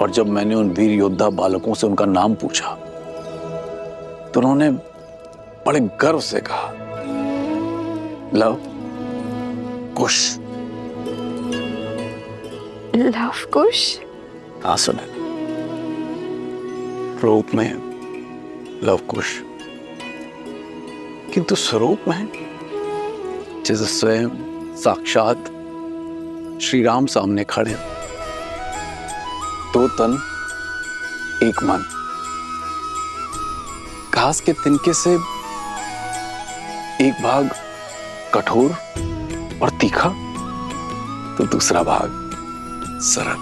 और जब मैंने उन वीर योद्धा बालकों से उनका नाम पूछा तो उन्होंने बड़े गर्व से कहा, लव कुश। लव कुश? हाँ सुने, रूप में लव कुश, किंतु स्वरूप में जैसे स्वयं साक्षात श्री राम सामने खड़े, दो तन एक मन। घास के तिनके से एक भाग कठोर और तीखा तो दूसरा भाग सरल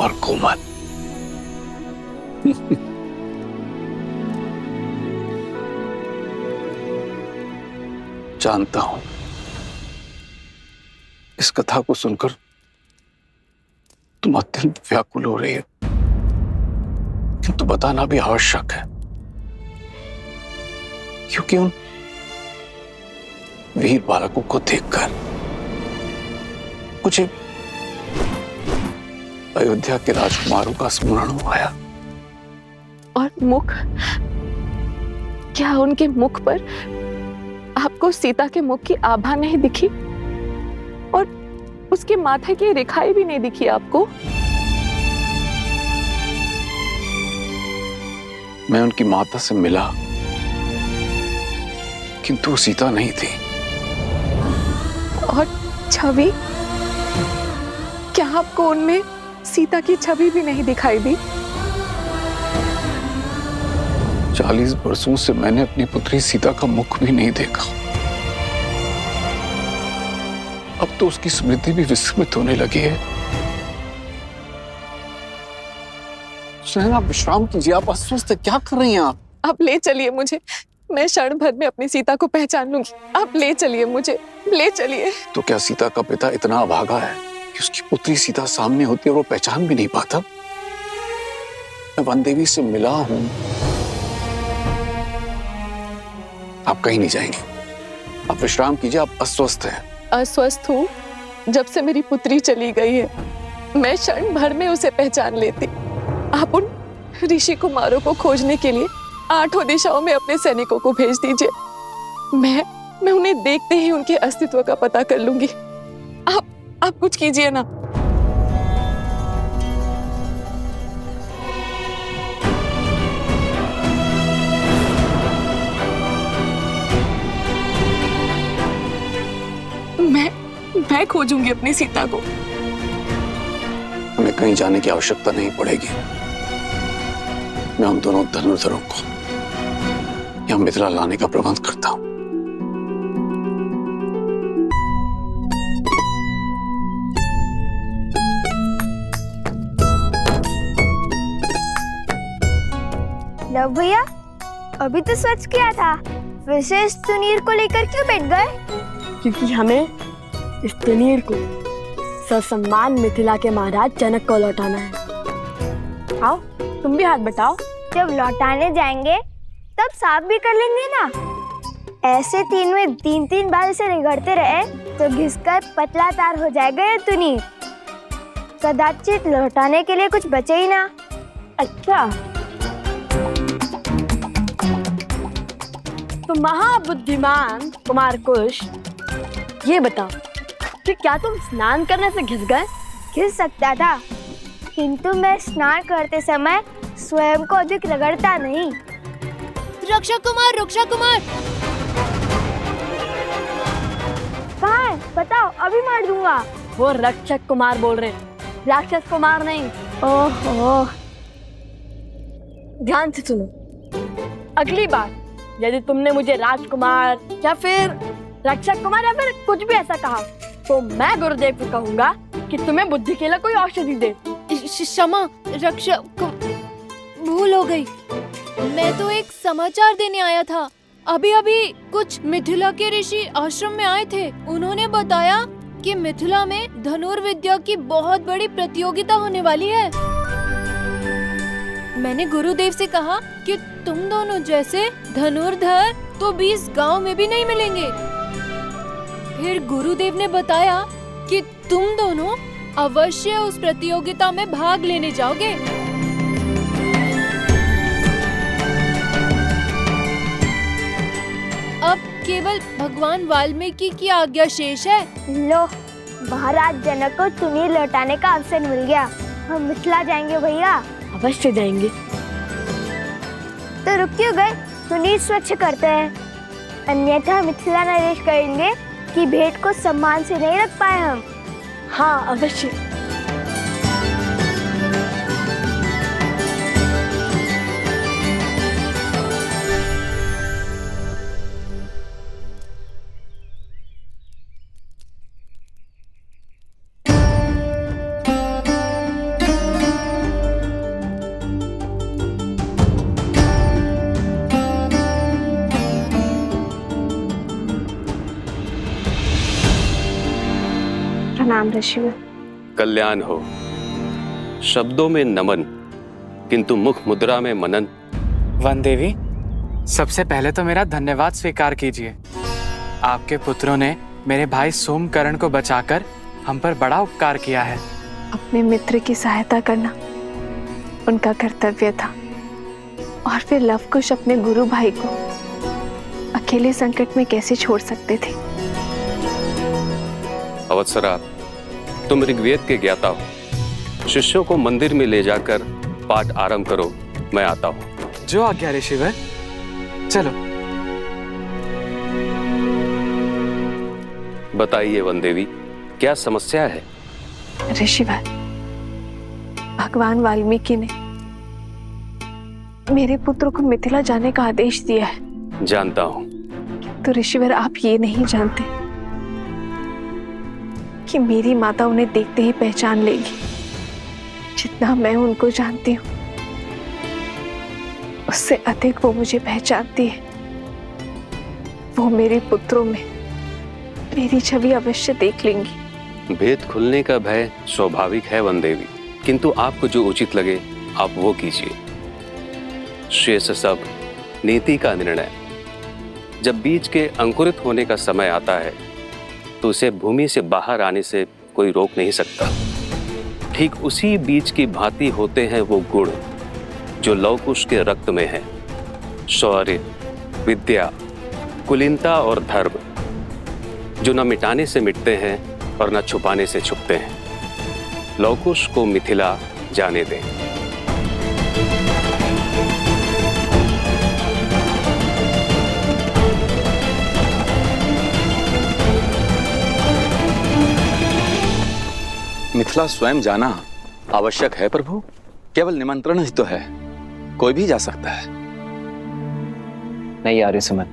और कोमल। जानता हूं इस कथा को सुनकर तुम अत्यंत व्याकुल हो रही है, किंतु बताना भी आवश्यक है, क्योंकि उन वीर बालकों को देखकर मुझे अयोध्या के राजकुमारों का स्मरण आया। और मुख, क्या उनके मुख पर आपको सीता के मुख की आभा नहीं दिखी? और उसके माथे की रेखाएं भी नहीं दिखी आपको? मैं उनकी माता से मिला, किंतु सीता नहीं थी। और छवि, क्या आपको उनमें सीता की छवि भी नहीं दिखाई दी? 40 वर्षों से मैंने अपनी पुत्री सीता का मुख भी नहीं देखा। अब तो उसकी स्मृति भी विस्मृत होने लगी है। आप विश्राम कीजिए, आप अस्वस्थ, क्या कर रही हैं आप? आप ले चलिए मुझे, मैं क्षण भर में अपनी सीता को पहचान लूंगी। आप ले चलिए मुझे, ले चलिए। तो क्या सीता का पिता इतना अभागा है कि उसकी पुत्री सीता सामने होती है और वो पहचान भी नहीं पाता? मैं वन देवी से मिला हूं। आप कहीं नहीं जाएंगे, आप विश्राम कीजिए, आप अस्वस्थ हैं। अस्वस्थ हूँ? जब से मेरी पुत्री चली गई है, मैं क्षण भर में उसे पहचान लेती। आप उन ऋषि कुमारों को खोजने के लिए 8 दिशाओं में अपने सैनिकों को भेज दीजिए। मैं उन्हें देखते ही उनके अस्तित्व का पता कर लूंगी। आप कुछ कीजिए ना। मैं खोजूंगी अपनी सीता को। हमें कहीं जाने की आवश्यकता नहीं पड़ेगी। मैं उन दोनों धनुर्धरों को यहाँ मिथिला लाने का प्रबंध करता हूँ। लव भैया, अभी तो स्वच्छ किया था, विशेष तुनीर को लेकर क्यों बैठ गए? क्योंकि हमें इस तुनीर को ससम्मान मिथिला के महाराज जनक को लौटाना है। आओ, तुम भी हाथ बटाओ। जब लौटाने जाएंगे तब साफ भी कर लेंगे ना। ऐसे 3 में 3 बार इसे रगड़ते रहे तो घिसकर पतला तार हो जाएगा ये तुनीर। कदाचित लौटाने के लिए कुछ बचे ही ना। अच्छा, तो महाबुद्धिमान कुमार कुश, ये बताओ कि क्या तुम स्नान करने से घिस गए? घिस सकता था, किंतु मैं स्नान करते समय स्वयं को अधिक रगड़ता नहीं। रक्षक कुमार, रक्षक कुमार! कहाँ है? बताओ, अभी मार दूंगा। वो रक्षक कुमार बोल रहे, राक्षस कुमार नहीं। ओहो, ध्यान से सुनो। अगली बार यदि तुमने मुझे राजकुमार या फिर रक्षक कुमार या फिर कुछ भी ऐसा कहा तो मैं गुरुदेव को कहूंगा कि तुम्हें बुद्धि के लिए कोई औषधि दे। क्षमा रक्षक, भूल हो गई। मैं तो एक समाचार देने आया था। अभी अभी कुछ मिथिला के ऋषि आश्रम में आए थे। उन्होंने बताया कि मिथिला में धनुर्विद्या की बहुत बड़ी प्रतियोगिता होने वाली है। मैंने गुरुदेव से कहा कि तुम दोनों जैसे धनुर्धर तो 20 गांव में भी नहीं मिलेंगे। फिर गुरुदेव ने बताया कि तुम दोनों अवश्य उस प्रतियोगिता में भाग लेने जाओगे। अब केवल भगवान वाल्मीकि की आज्ञा शेष है। लो, महाराज जनक को चुन्नी लौटाने का अवसर मिल गया। हम मिथिला जाएंगे भैया। अवश्य जाएंगे। तो रुक क्यों गए? चुन्नी स्वच्छ करते हैं, अन्यथा मिथिला नरेश कहेंगे कि भेंट को सम्मान से नहीं रख पाए हम। हाँ अवश्य। प्रणाम ऋषिवर। कल्याण हो। शब्दों में नमन, किंतु मुख मुद्रा में मनन। वन देवी, सबसे पहले तो मेरा धन्यवाद स्वीकार कीजिए। आपके पुत्रों ने मेरे भाई सोमकर्ण को बचाकर हम पर बड़ा उपकार किया है। अपने मित्र की सहायता करना उनका कर्तव्य था, और फिर लवकुश अपने गुरु भाई को अकेले संकट में कैसे छोड़ सकते थे। अवत्सरा, तुम ऋग्वेद के ज्ञाता हो। शिष्यों को मंदिर में ले जाकर पाठ आरंभ करो, मैं आता हूँ। जो आज्ञा ऋषिवर। चलो। बताइए वन देवी, क्या समस्या है? ऋषिवर, भगवान वाल्मीकि ने मेरे पुत्र को मिथिला जाने का आदेश दिया है। जानता हूँ। तो ऋषिवर, आप ये नहीं जानते कि मेरी माता उन्हें देखते ही पहचान लेगी। जितना मैं उनको जानती हूँ, उससे अधिक वो मुझे पहचानती है। वो मेरे पुत्रों में मेरी छवि अवश्य देख लेंगी। भेद खुलने का भय स्वाभाविक है वन देवी, किंतु आपको जो उचित लगे आप वो कीजिए। शेष सब नीति का निर्णय। जब बीज के अंकुरित होने का समय आता है तो उसे भूमि से बाहर आने से कोई रोक नहीं सकता। ठीक उसी बीज की भांति होते हैं वो गुण जो लवकुश के रक्त में है। शौर्य, विद्या, कुलीनता और धर्म, जो न मिटाने से मिटते हैं और न छुपाने से छुपते हैं। लवकुश को मिथिला जाने दें। मिथिला स्वयं जाना आवश्यक है प्रभु। केवल निमंत्रण ही तो है, कोई भी जा सकता है। नहीं आर्यसुमन,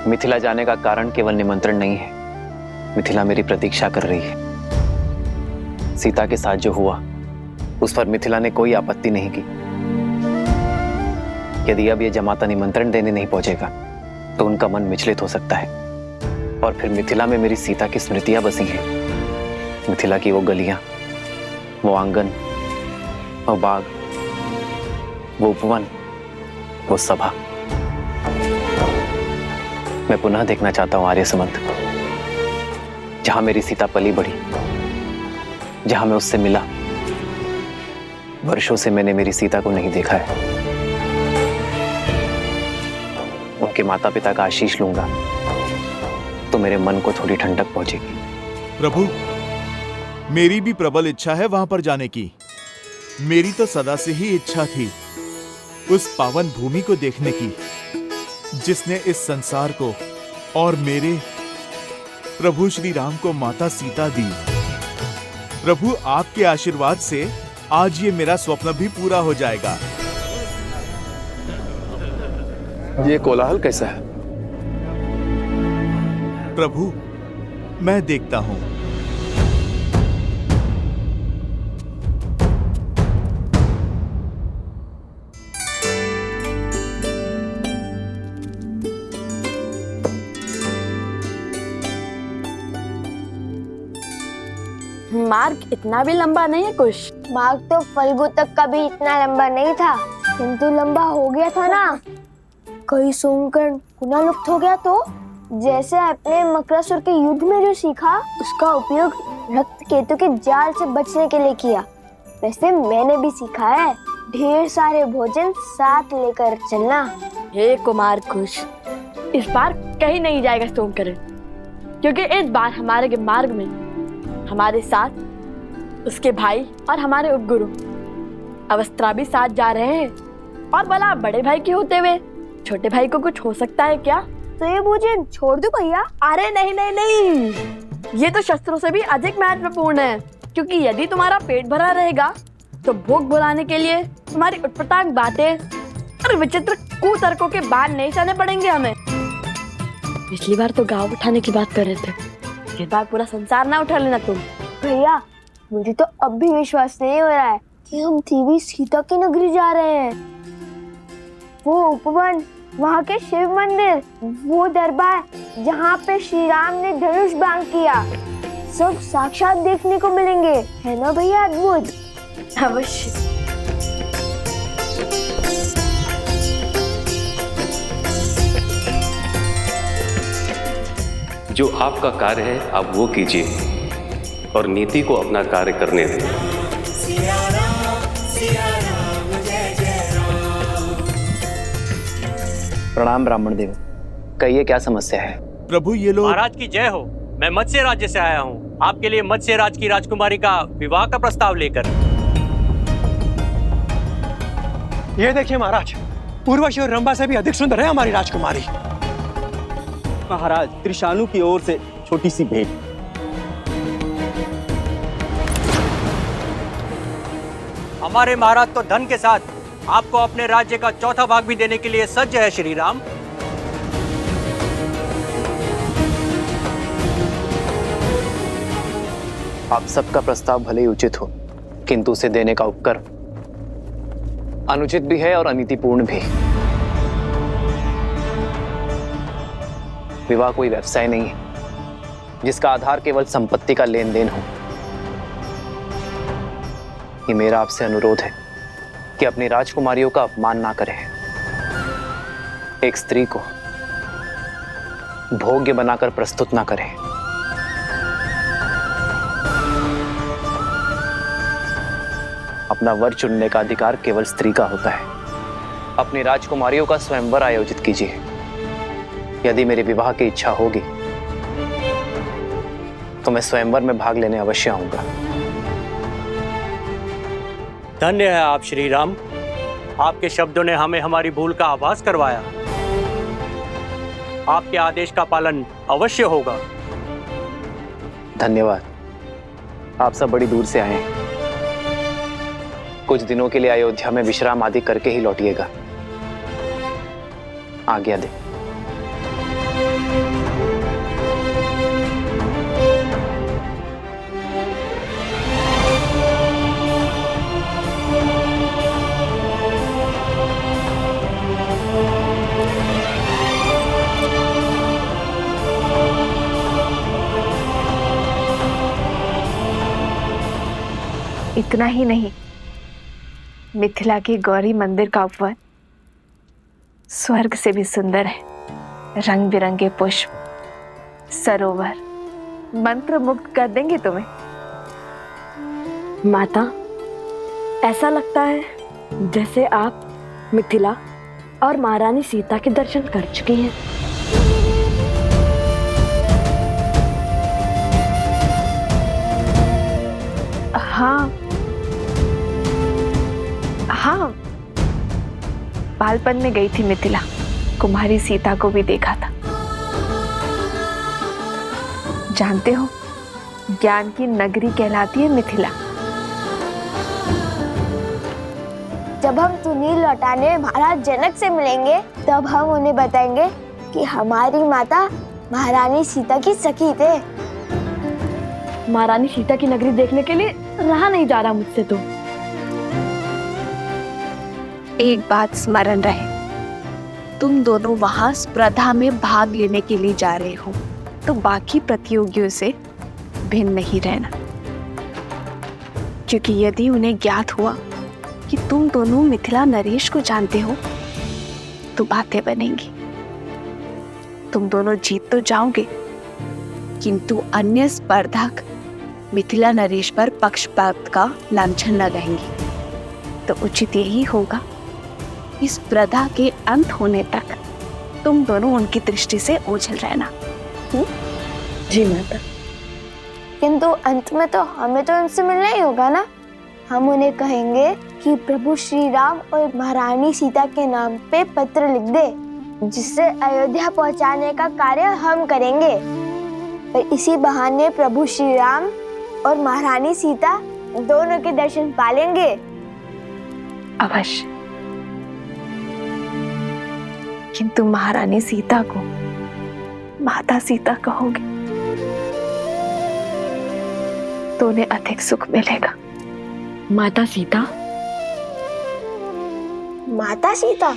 मिथिला जाने का कारण केवल निमंत्रण नहीं है। मिथिला मेरी प्रतीक्षा कर रही है। सीता के साथ जो हुआ उस पर मिथिला ने कोई आपत्ति नहीं की। यदि अब यह जमाता निमंत्रण देने नहीं पहुंचेगा तो उनका मन विचलित हो सकता है, और फिर मिथिला में मेरी सीता की स्मृतियां बसी हैं। मिथिला की वो गलियां, वो आंगन, वो बाग, वो उपवन, वो सभा मैं पुनः देखना चाहता हूं आर्यसुमंत। जहां मेरी सीता पली बढ़ी, जहां मैं उससे मिला। वर्षों से मैंने मेरी सीता को नहीं देखा है। उनके माता पिता का आशीष लूंगा तो मेरे मन को थोड़ी ठंडक पहुंचेगी। प्रभु, मेरी भी प्रबल इच्छा है वहां पर जाने की। मेरी तो सदा से ही इच्छा थी उस पावन भूमि को देखने की, जिसने इस संसार को और मेरे प्रभु श्री राम को माता सीता दी। प्रभु, आपके आशीर्वाद से आज ये मेरा स्वप्न भी पूरा हो जाएगा। ये कोलाहल कैसा है? प्रभु, मैं देखता हूं। मार्ग इतना भी लंबा नहीं है कुछ। मार्ग तो फल्गु तक का भी इतना लंबा नहीं था, किंतु लंबा हो गया था ना। कहीं सोमकर्ण पुनः लुप्त हो गया तो? जैसे अपने मकरासुर के युद्ध में जो सीखा उसका उपयोग रक्त केतु के जाल से बचने के लिए किया, वैसे मैंने भी सीखा है ढेर सारे भोजन साथ लेकर चलना। हे कुमार कुश, इस बार कहीं नहीं जाएगा सोमकरण, क्योंकि इस बार हमारे मार्ग में हमारे साथ उसके भाई और हमारे उपगुरु अवस्था भी साथ जा रहे हैं। और भला बड़े भाई के होते हुए छोटे भाई को कुछ हो सकता है क्या? तो ये भोजन छोड़ दो भैया। अरे नहीं नहीं नहीं, ये तो शस्त्रों से भी अधिक महत्वपूर्ण है, क्योंकि यदि तुम्हारा पेट भरा रहेगा तो भूख भुलाने के लिए तुम्हारी उटपटांग बातें और विचित्र कुतर्कों के बाल नहीं सहने पड़ेंगे हमें। पिछली बार तो गाँव उठाने की बात कर रहे थे, इस बार पूरा संसार ना उठा लेना तुम। भैया मुझे तो अब भी विश्वास नहीं हो रहा है कि हम देवी सीता की नगरी जा रहे हैं। वो उपवन, वहाँ के शिव मंदिर, वो दरबार जहाँ पे श्री राम ने धनुष बाण किया, सब साक्षात देखने को मिलेंगे, है ना भैया? अद्भुत। अवश्य। जो आपका कार्य है आप वो कीजिए और नीति को अपना कार्य करने दें। प्रणाम ब्राह्मण देव, कहिए क्या समस्या है? प्रभु ये लोग। महाराज की जय हो। मैं मत्स्य राज्य से आया हूँ आपके लिए मत्स्य राज की राजकुमारी का विवाह का प्रस्ताव लेकर। ये देखिए महाराज, उर्वशी और रंभा से भी अधिक सुंदर है हमारी राजकुमारी। महाराज त्रिशानु की ओर से छोटी सी भेंट। हमारे महाराज तो धन के साथ आपको अपने राज्य का चौथा भाग भी देने के लिए सज्ज है श्री राम। आप सबका प्रस्ताव भले ही उचित हो, किंतु उसे देने का उपक्रम अनुचित भी है और अनीतिपूर्ण भी। विवाह कोई व्यवसाय नहीं है जिसका आधार केवल संपत्ति का लेन देन हो। ये मेरा आपसे अनुरोध है कि अपनी राजकुमारियों का अपमान ना करें। एक स्त्री को भोग्य बनाकर प्रस्तुत ना करें। अपना वर चुनने का अधिकार केवल स्त्री का होता है। अपनी राजकुमारियों का स्वयंवर आयोजित कीजिए। यदि मेरे विवाह की इच्छा होगी तो मैं स्वयंवर में भाग लेने अवश्य आऊंगा। धन्य है आप श्री राम, आपके शब्दों ने हमें हमारी भूल का आभास करवाया। आपके आदेश का पालन अवश्य होगा। धन्यवाद। आप सब बड़ी दूर से आए हैं। कुछ दिनों के लिए अयोध्या में विश्राम आदि करके ही लौटिएगा। आज्ञा दे। इतना ही नहीं, मिथिला के गौरी मंदिर का उपवन स्वर्ग से भी सुंदर है। रंग बिरंगे पुष्प, सरोवर मंत्र मुग्ध कर देंगे तुम्हें। माता, ऐसा लगता है जैसे आप मिथिला और महारानी सीता के दर्शन कर चुकी हैं। हाँ हाँ, बालपन में गई थी मिथिला, कुमारी सीता को भी देखा था। जानते हो, ज्ञान की नगरी कहलाती है मिथिला। जब हम तुनील लौटाने महाराज जनक से मिलेंगे तब हम उन्हें बताएंगे कि हमारी माता महारानी सीता की सखी थे। महारानी सीता की नगरी देखने के लिए रहा नहीं जा रहा मुझसे तो। एक बात स्मरण रहे, तुम दोनों वहां स्पर्धा में भाग लेने के लिए जा रहे हो, तो बाकी प्रतियोगियों से भिन्न नहीं रहना, क्योंकि यदि उन्हें ज्ञात हुआ कि तुम दोनों मिथिला नरेश को जानते हो तो बातें बनेंगी। तुम दोनों जीत तो जाओगे, किंतु अन्य स्पर्धक मिथिला नरेश पर पक्षपात का लांछन लगाएंगे। तो उचित यही होगा इस स्पर्धा के अंत होने तक तुम दोनों उनकी दृष्टि से ओझल रहना। जी माता। किंतु अंत में तो हमें तो उनसे मिलना ही होगा ना। हम उन्हें कहेंगे कि प्रभु श्री राम और महारानी सीता के नाम पे पत्र लिख दे, जिससे अयोध्या पहुंचाने का कार्य हम करेंगे। और इसी बहाने प्रभु श्री राम और महारानी सीता दोनों के दर्शन पालेंगे। अवश्य, किंतु महारानी सीता को माता सीता कहोगे तो उन्हें अधिक सुख मिलेगा। माता सीता? माता सीता?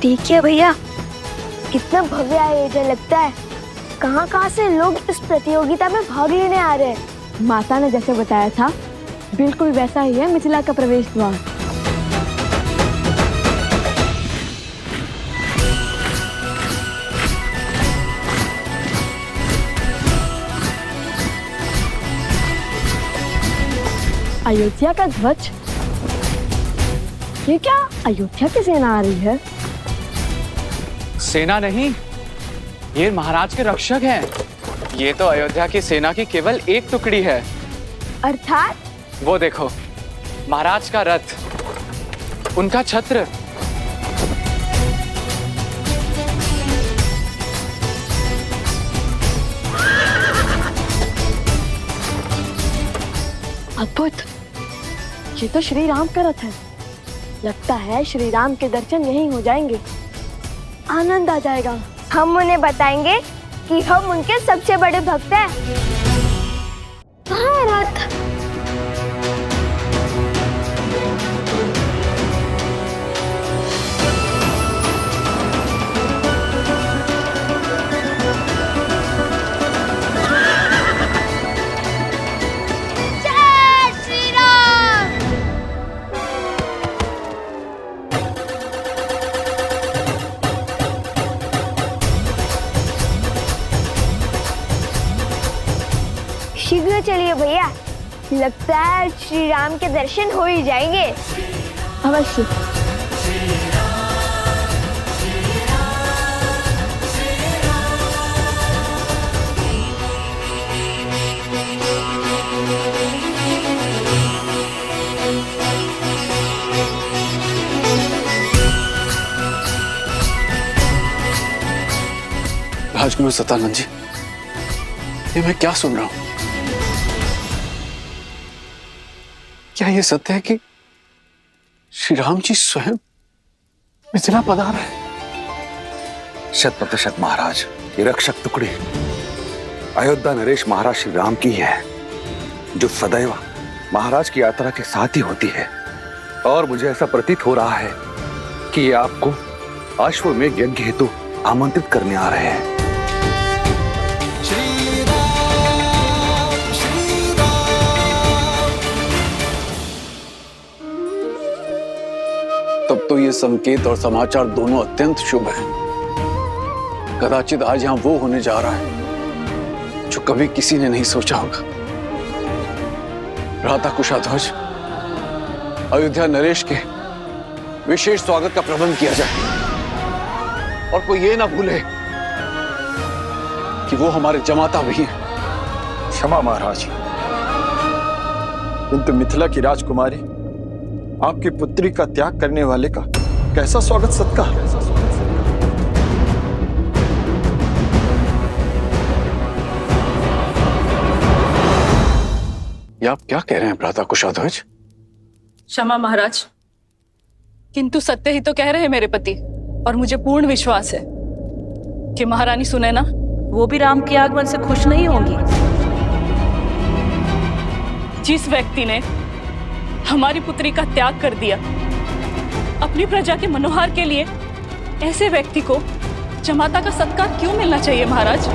देखिए भैया, कितना भव्य आयोजन लगता है। कहाँ से लोग इस प्रतियोगिता में भाग लेने आ रहे हैं। माता ने जैसे बताया था बिल्कुल वैसा ही है मिथिला का प्रवेश द्वार। अयोध्या का ध्वज? ये क्या अयोध्या की सेना आ रही है? सेना नहीं, ये महाराज के रक्षक हैं। ये तो अयोध्या की सेना की केवल एक टुकड़ी है। अर्थात? वो देखो, महाराज का रथ, उनका छत्र। अद्भुत, ये तो श्री राम का रथ है। लगता है श्री राम के दर्शन यहीं हो जाएंगे। आनंद आ जाएगा। हम उन्हें बताएंगे कि हम उनके सबसे बड़े भक्त हैं। कहाँ है रथ? शीघ्र चलिए भैया, लगता है श्री राम के दर्शन हो ही जाएंगे। अवश्य। राजगुरु सतानंद जी, ये मैं क्या सुन रहा हूं? क्या ये सत्य है कि श्री राम जी स्वयं मिथिला पधार है? 100% महाराज, ये रक्षक टुकड़ी अयोध्या नरेश महाराज श्री राम की है, जो सदैव महाराज की यात्रा के साथ ही होती है। और मुझे ऐसा प्रतीत हो रहा है कि ये आपको अश्वमेध यज्ञ हेतु आमंत्रित करने आ रहे हैं। तब तो ये संकेत और समाचार दोनों अत्यंत शुभ हैं। कदाचित आज यहां वो होने जा रहा है जो कभी किसी ने नहीं सोचा होगा। भ्राता कुशाध्वज, अयोध्या नरेश के विशेष स्वागत का प्रबंध किया जाए और कोई ये ना भूले कि वो हमारे जमाता भी हैं। क्षमा महाराज, किंतु मिथिला की राजकुमारी आपकी पुत्री का त्याग करने वाले का कैसा स्वागत सत्कार। ये आप क्या कह रहे हैं भ्राता कुशाध्वज? क्षमा महाराज, किंतु सत्य ही तो कह रहे हैं मेरे पति। और मुझे पूर्ण विश्वास है कि महारानी सुनैना वो भी राम के आगमन से खुश नहीं होंगी। जिस व्यक्ति ने हमारी पुत्री का त्याग कर दिया अपनी प्रजा के मनोहार के लिए, ऐसे व्यक्ति को जमाता का सत्कार क्यों मिलना चाहिए महाराज?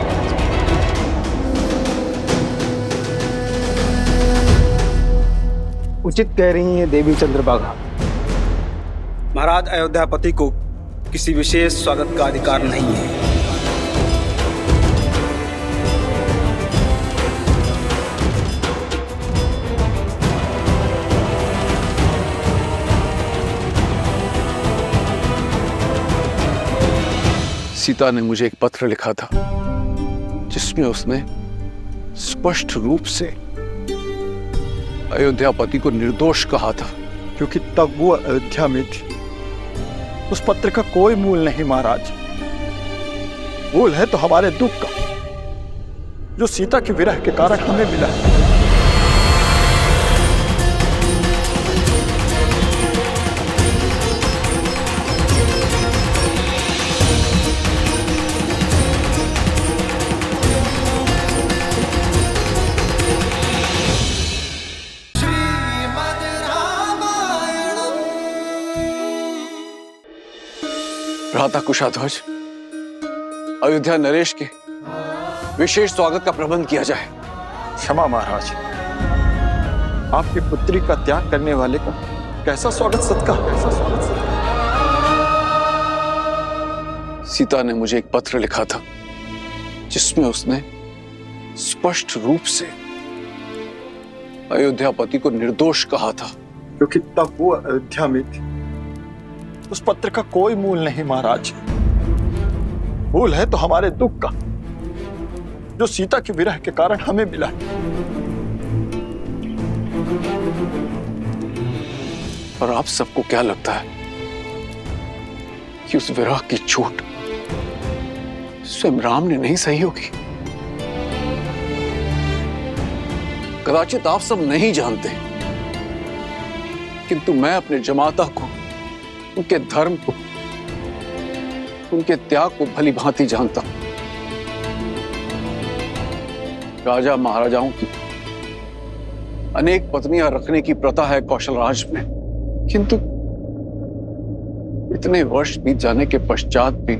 उचित कह रही हैं देवी चंद्रभागा। महाराज अयोध्यापति को किसी विशेष स्वागत का अधिकार नहीं है। सीता ने मुझे एक पत्र लिखा था जिसमें उसने स्पष्ट रूप से अयोध्यापति को निर्दोष कहा था, क्योंकि तब वो अयोध्या में थी। उस पत्र का कोई मूल नहीं महाराज। मूल है तो हमारे दुख का, जो सीता के विरह के कारण हमें मिला। भ्राता कुशाध्वज, अयोध्या नरेश के विशेष स्वागत का प्रबंध किया जाए। क्षमा महाराज, आपकी पुत्री का त्याग करने वाले का कैसा स्वागत सत्कार, कैसा स्वागत सत्कार। सीता ने मुझे एक पत्र लिखा था जिसमें उसने स्पष्ट रूप से अयोध्यापति को निर्दोष कहा था, क्योंकि तब वो अयोध्या में थी। उस पत्र का कोई मूल नहीं महाराज। मूल है तो हमारे दुख का, जो सीता के विरह के कारण हमें मिला। और आप सबको क्या लगता है कि उस विरह की चोट स्वयं राम ने नहीं सही होगी? कदाचित आप सब नहीं जानते, किंतु मैं अपने जमाता को, उनके धर्म को, उनके त्याग को भली भांति जानता हूं। राजा महाराजाओं की अनेक पत्नियां रखने की प्रथा है कौशलराज में, किंतु इतने वर्ष बीत जाने के पश्चात भी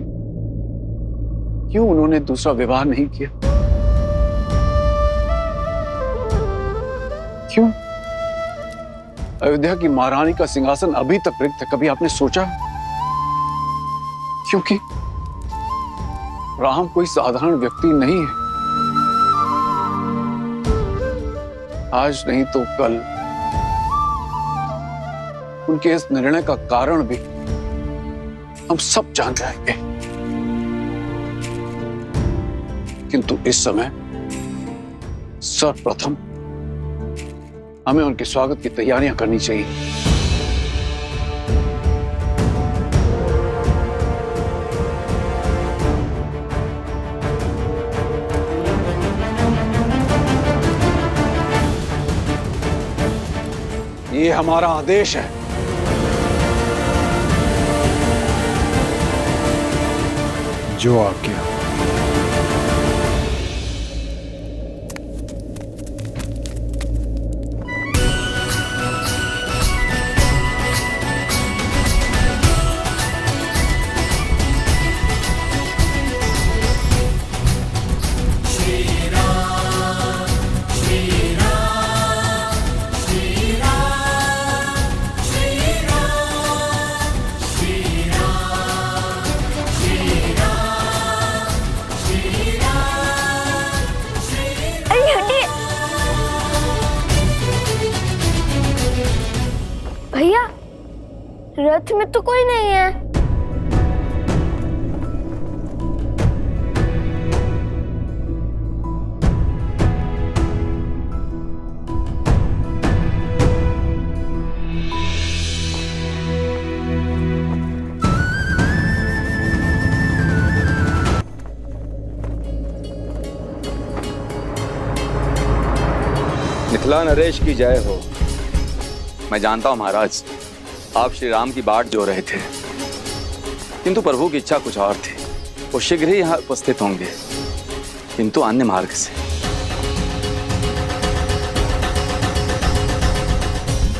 क्यों उन्होंने दूसरा विवाह नहीं किया? क्यों अयोध्या की महारानी का सिंहासन अभी तक रिक्त है? कभी आपने सोचा? क्योंकि राम कोई साधारण व्यक्ति नहीं है। आज नहीं तो कल उनके इस निर्णय का कारण भी हम सब जान जाएंगे, किंतु इस समय सर्वप्रथम हमें उनके स्वागत की तैयारियां करनी चाहिए। ये हमारा आदेश है। जो आज्ञा। भैया, रथ में तो कोई नहीं है। मिथिला नरेश की जय हो। मैं जानता हूं महाराज, आप श्री राम की बाट जो रहे थे, किंतु प्रभु की इच्छा कुछ और थी। वो शीघ्र ही यहाँ उपस्थित होंगे, किंतु अन्य मार्ग से।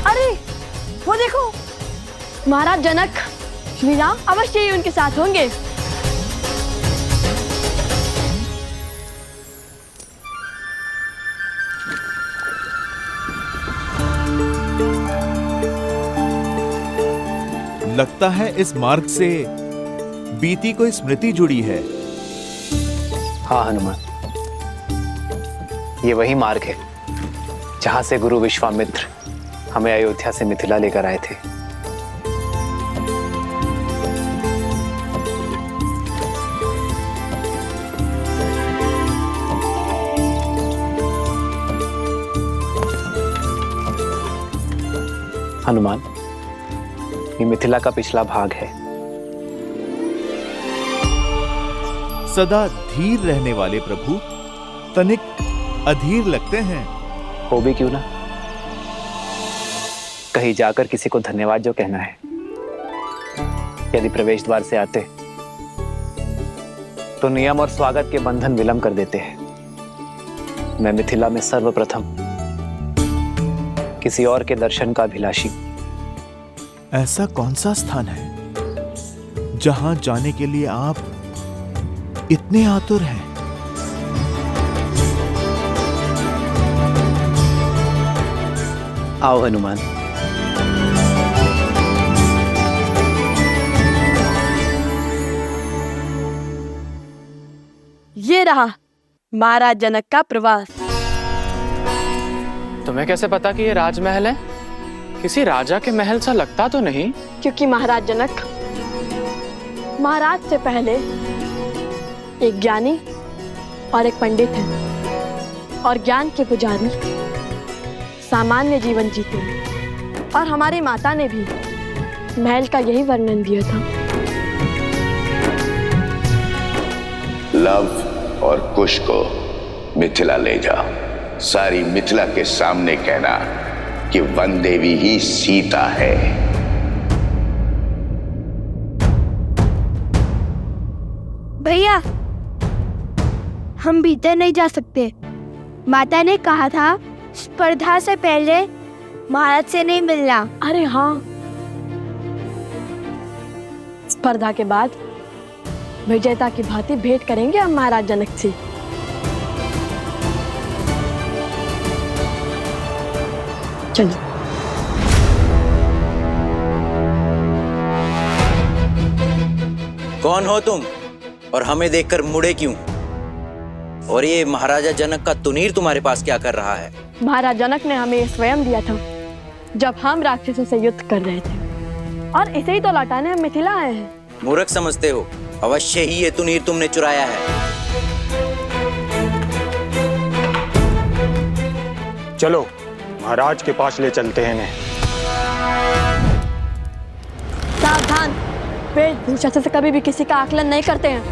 अरे वो देखो, महाराज जनक श्री राम अवश्य ही उनके साथ होंगे। लगता है इस मार्ग से बीती कोई स्मृति जुड़ी है। हाँ हनुमान, ये वही मार्ग है जहां से गुरु विश्वामित्र हमें अयोध्या से मिथिला लेकर आए थे। हनुमान, ये मिथिला का पिछला भाग है। सदा धीर रहने वाले प्रभु तनिक अधीर लगते हैं। हो भी क्यों ना, कहीं जाकर किसी को धन्यवाद जो कहना है। यदि प्रवेश द्वार से आते तो नियम और स्वागत के बंधन विलंब कर देते हैं। मैं मिथिला में सर्वप्रथम किसी और के दर्शन का अभिलाषी। ऐसा कौन सा स्थान है जहां जाने के लिए आप इतने आतुर हैं? आओ हनुमान। ये रहा महाराज जनक का प्रवास। तुम्हें कैसे पता कि ये राजमहल है? किसी राजा के महल सा लगता तो नहीं। क्योंकि महाराज जनक महाराज से पहले एक ज्ञानी और एक पंडित हैं, और ज्ञान के पुजारी सामान्य जीवन जीते हैं। और हमारी माता ने भी महल का यही वर्णन दिया था। लव और कुश को मिथिला ले जाओ। सारी मिथिला के सामने कहना कि वन देवी ही सीता है। भैया, हम भीतर नहीं जा सकते। माता ने कहा था स्पर्धा से पहले महाराज से नहीं मिलना। अरे हाँ, स्पर्धा के बाद विजेता की भांति भेंट करेंगे हम महाराज जनक से। चलिए। कौन हो तुम और हमें देखकर मुड़े क्यों? और ये महाराजा जनक का तुनीर तुम्हारे पास क्या कर रहा है? महाराज जनक ने हमें स्वयं दिया था जब हम राक्षसों से युद्ध कर रहे थे, और इसे ही तो लौटाने हम मिथिला आए हैं। मूर्ख समझते हो? अवश्य ही ये तुनीर तुमने चुराया है। चलो महाराज के पास ले चलते हैं इन्हें। सावधान, वेशभूषा से कभी भी किसी का आकलन नहीं करते हैं।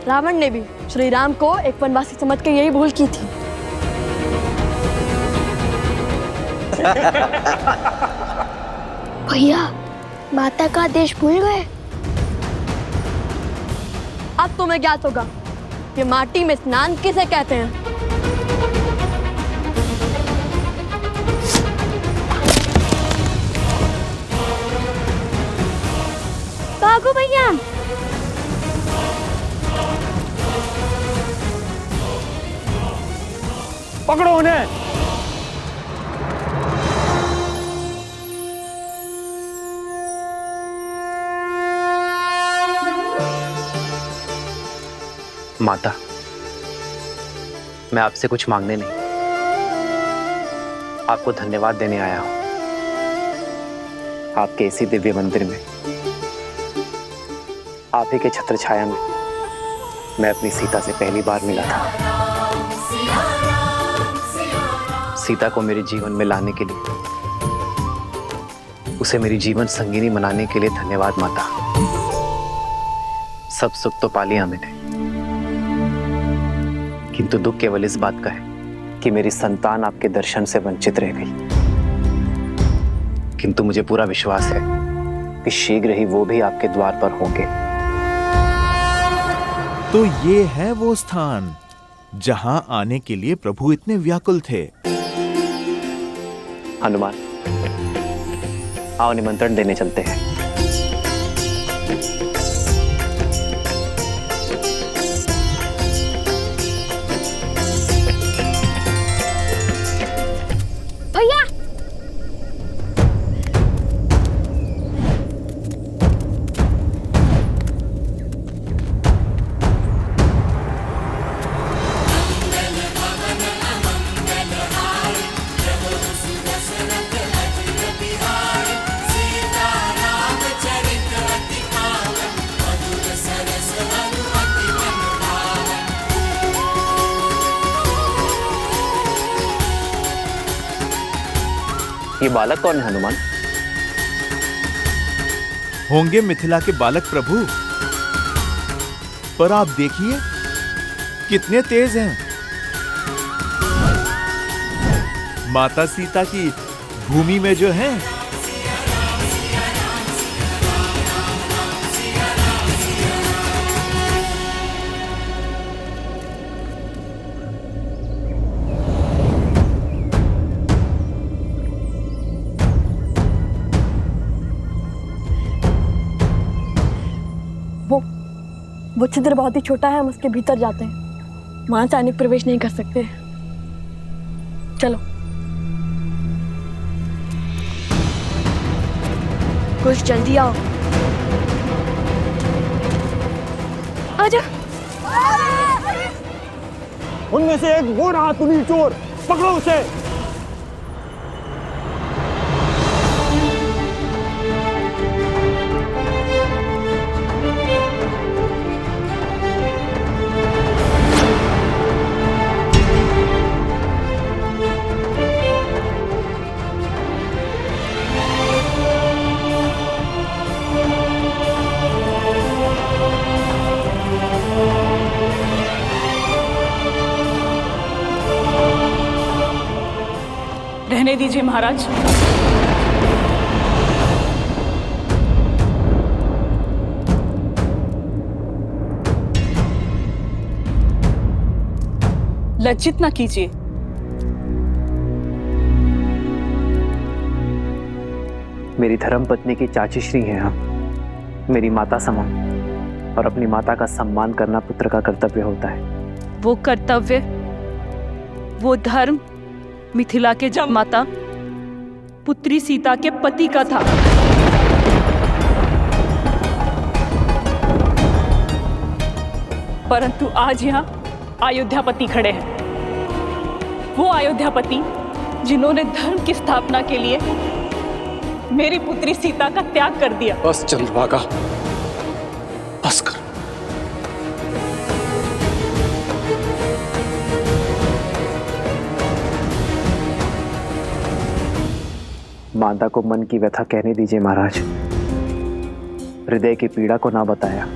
रावण ने भी श्री राम को एक वनवासी समझ के यही भूल की थी। भैया, माता का आदेश भूल गए? अब तुम्हें ज्ञात होगा कि माटी में स्नान किसे कहते हैं। भागो भैया। पकड़ो उन्हें। माता, मैं आपसे कुछ मांगने नहीं, आपको धन्यवाद देने आया हूं। आपके इसी दिव्य मंदिर में, आप ही के छत्र छाया में मैं अपनी सीता से पहली बार मिला था। सीता को मेरे जीवन में लाने के लिए, उसे मेरी जीवन संगिनी बनाने के लिए धन्यवाद माता। सब सुख तो पा लिया मैंने, किंतु दुख केवल इस बात का है कि मेरी संतान आपके दर्शन से वंचित रह गई। किंतु मुझे पूरा विश्वास है कि शीघ्र ही वो भी आपके द्वार पर होंगे। तो ये है वो स्थान जहां आने के लिए प्रभु इतने व्याकुल थे। हनुमान, आओ निमंत्रण देने चलते हैं। भैया ये बालक कौन है हनुमान? होंगे मिथिला के बालक प्रभु। पर आप देखिए कितने तेज हैं। माता सीता की भूमि में जो है वो छिद्र बहुत ही छोटा है, हम उसके भीतर जाते हैं। वहां सैनिक प्रवेश नहीं कर सकते। चलो। कुछ जल्दी आओ। आजा। उनमें से एक वो रहा तुनीर चोर, पकड़ो उसे। रहने दीजिए महाराज। लज्जित ना कीजिए। मेरी धर्म पत्नी की चाची श्री हैं आप, मेरी माता समान, और अपनी माता का सम्मान करना पुत्र का कर्तव्य होता है। वो कर्तव्य, वो धर्म मिथिला के जगमाता पुत्री सीता के पति का था। परंतु आज यहाँ अयोध्यापति खड़े हैं। वो अयोध्यापति जिन्होंने धर्म की स्थापना के लिए मेरी पुत्री सीता का त्याग कर दिया। बस चंद्रभागा, बस कर। माता को मन की व्यथा कहने दीजिए महाराज। हृदय की पीड़ा को ना बताया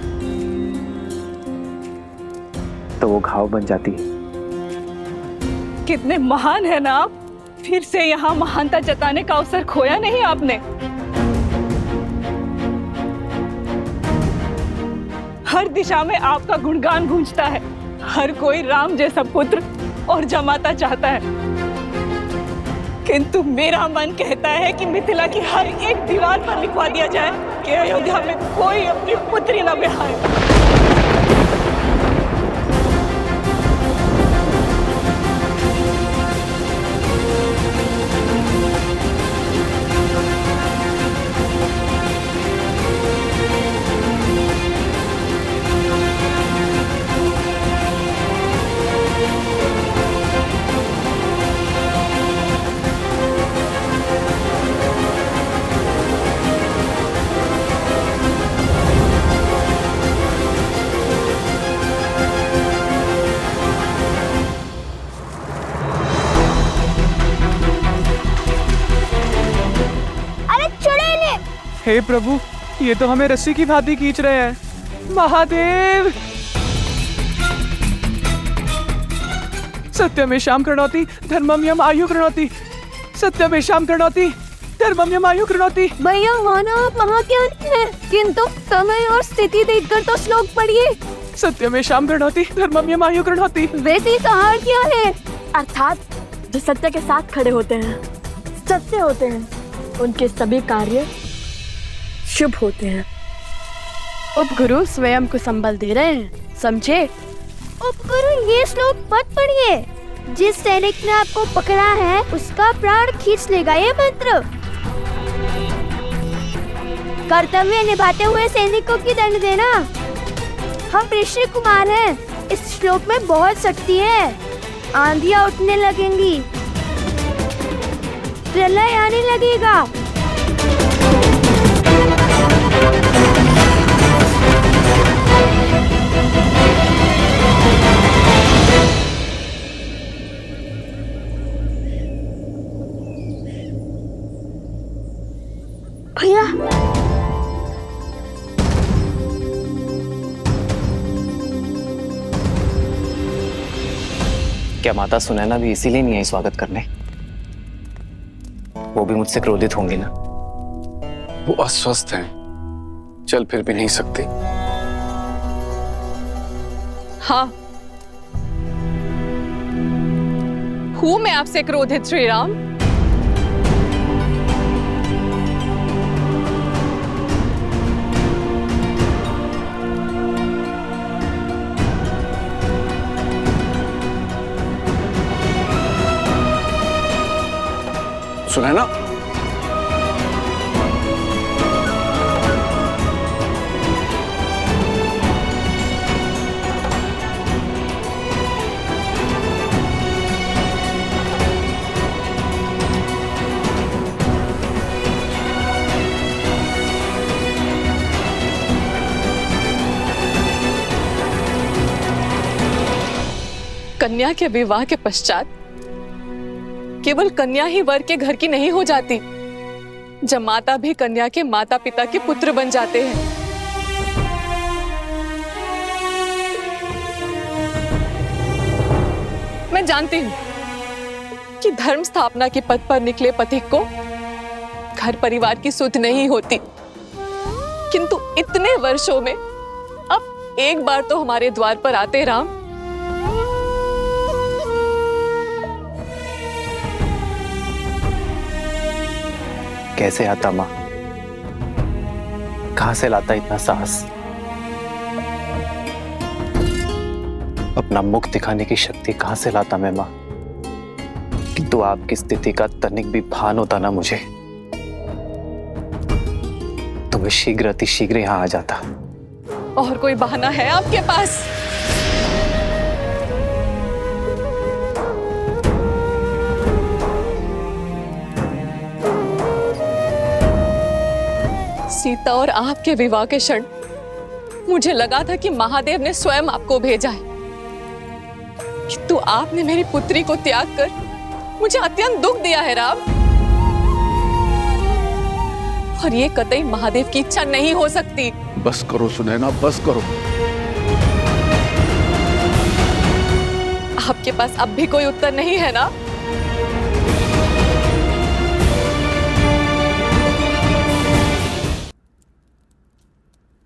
तो वो घाव बन जाती है। कितने महान है ना आप। फिर से यहाँ महानता जताने का अवसर खोया नहीं आपने। हर दिशा में आपका गुणगान गूंजता है। हर कोई राम जैसा पुत्र और जमाता चाहता है, किंतु मेरा मन कहता है कि मिथिला की हर एक दीवार पर लिखवा दिया जाए कि अयोध्या में कोई अपनी पुत्री न ब्याहे। हे प्रभु, ये तो हमें रस्सी की भांति खींच रहे हैं। महादेव! सत्यमेशाम कृणोति धर्मम यम आयु कृणोति। सत्यमेशाम कृणोति धर्मम्यमायु कृणोति। भैया माना आप वहाँ क्या है, किंतु समय और स्थिति देखकर तो श्लोक पढ़िए। सत्यमेषां कृणोति धर्मम्यमायु कृणोति। वैसे सहार क्या है? अर्थात जो सत्य के साथ खड़े होते हैं, सत्य होते हैं, उनके सभी कार्य शुभ होते हैं। उपगुरु स्वयं को संबल दे रहे हैं, समझे? उपगुरु ये श्लोक मत पढ़िए। जिस सैनिक ने आपको पकड़ा है उसका प्राण खींच लेगा ये मंत्र। कर्तव्य निभाते हुए सैनिकों की दंड देना। हम ऋषि कुमार हैं। इस श्लोक में बहुत शक्ति है। आंधियां उठने लगेंगी, प्रलय आने लगेगा। भैया क्या माता सुनैना भी इसीलिए नहीं आई स्वागत करने? वो भी मुझसे क्रोधित होंगी ना? वो अस्वस्थ हैं, चल फिर भी नहीं सकती। हाँ, हूं मैं आपसे क्रोधित श्री राम। सुनैना, कन्या के विवाह के पश्चात केवल कन्या ही वर के घर की नहीं हो जाती, जमाता भी कन्या के माता पिता के पुत्र बन जाते हैं। मैं जानती हूँ कि धर्म स्थापना के पद पर निकले पथिक को घर परिवार की सुध नहीं होती, किंतु इतने वर्षों में अब एक बार तो हमारे द्वार पर आते राम। कैसे आता माँ? कहां से लाता इतना साहस? अपना मुख दिखाने की शक्ति कहां से लाता मैं माँ? किंतु आपकी स्थिति का तनिक भी भान होता ना मुझे, तो मैं शीघ्र अतिशीघ्र यहाँ आ जाता। और कोई बहाना है आपके पास? सीता और आपके विवाह के क्षण मुझे लगा था कि महादेव ने स्वयं आपको भेजा है, किंतु आपने मेरी पुत्री को त्याग कर मुझे अत्यंत दुख दिया है राम। और ये कतई महादेव की इच्छा नहीं हो सकती। बस करो सुनैना, बस करो। आपके पास अब भी कोई उत्तर नहीं है ना?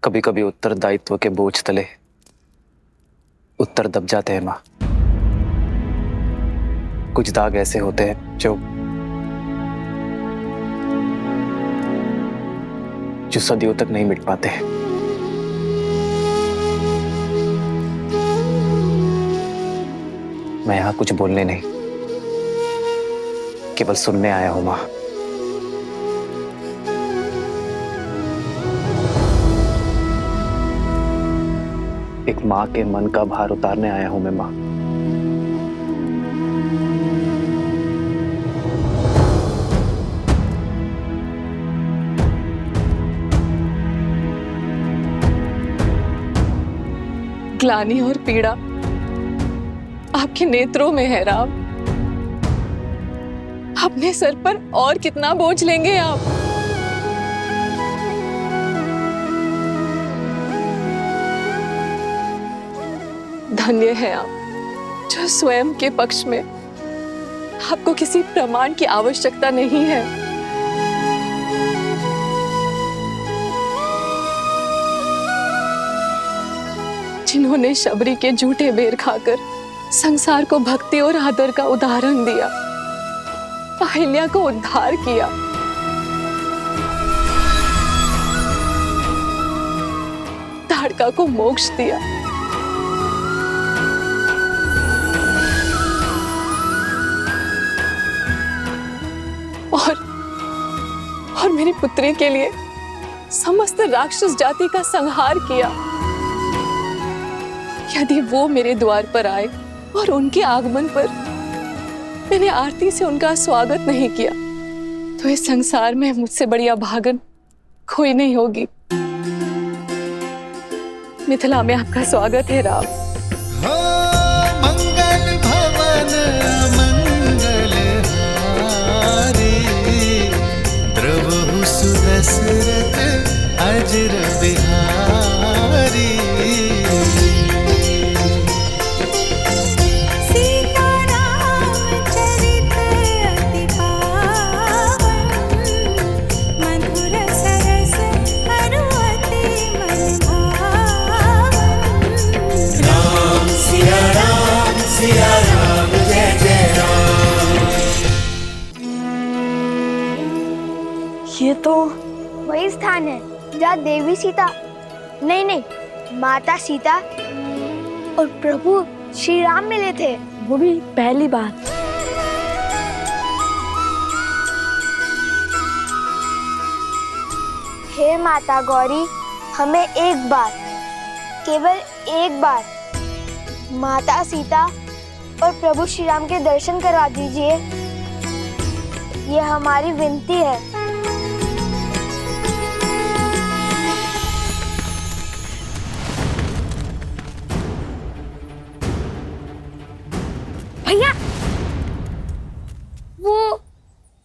कभी कभी उत्तरदायित्व के बोझ तले उत्तर दब जाते हैं माँ। कुछ दाग ऐसे होते हैं जो सदियों तक नहीं मिट पाते। मैं यहाँ कुछ बोलने नहीं, केवल सुनने आया हूं माँ। एक माँ के मन का भार उतारने आया हूं मैं माँ। ग्लानि और पीड़ा आपके नेत्रों में है राम। अपने सर पर और कितना बोझ लेंगे आप? धन्य है आप जो स्वयं के पक्ष में आपको किसी प्रमाण की आवश्यकता नहीं है। जिन्होंने शबरी के झूठे बेर खाकर संसार को भक्ति और आदर का उदाहरण दिया, अहिल्या को उद्धार किया, ताड़का को मोक्ष दिया, और मेरी पुत्री के लिए समस्त राक्षस जाति का संहार किया। यदि वो मेरे द्वार पर आए और उनके आगमन पर मैंने आरती से उनका स्वागत नहीं किया, तो इस संसार में मुझसे बड़ी अभागन कोई नहीं होगी। मिथिला में आपका स्वागत है राम। मंगल भवन मंगल हारी, द्रवहु सुदशरथ अजर बिहारी। ये तो वही स्थान है जहाँ देवी सीता, नहीं, माता सीता और प्रभु श्री राम मिले थे, वो भी पहली बार। हे माता गौरी, हमें एक बार, केवल एक बार माता सीता और प्रभु श्री राम के दर्शन करवा दीजिए। ये हमारी विनती है। भैया, वो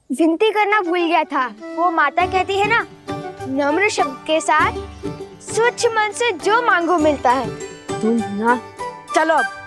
विनती करना भूल गया था। वो माता कहती है ना, नम्र शब्द के साथ स्वच्छ मन से जो मांगो मिलता है। तुम ना, चलो अब।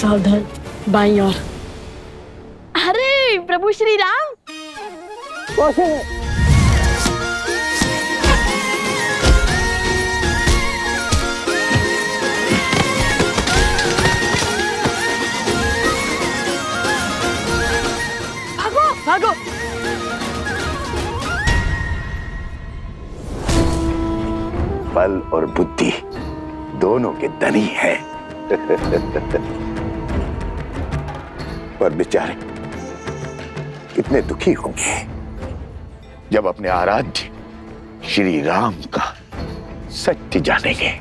सावधान, बाईं ओर। अरे प्रभु श्री राम, भागो भागो। बल और बुद्धि दोनों के धनी हैं। पर बेचारे कितने दुखी होंगे जब अपने आराध्य श्री राम का सत्य जानेंगे।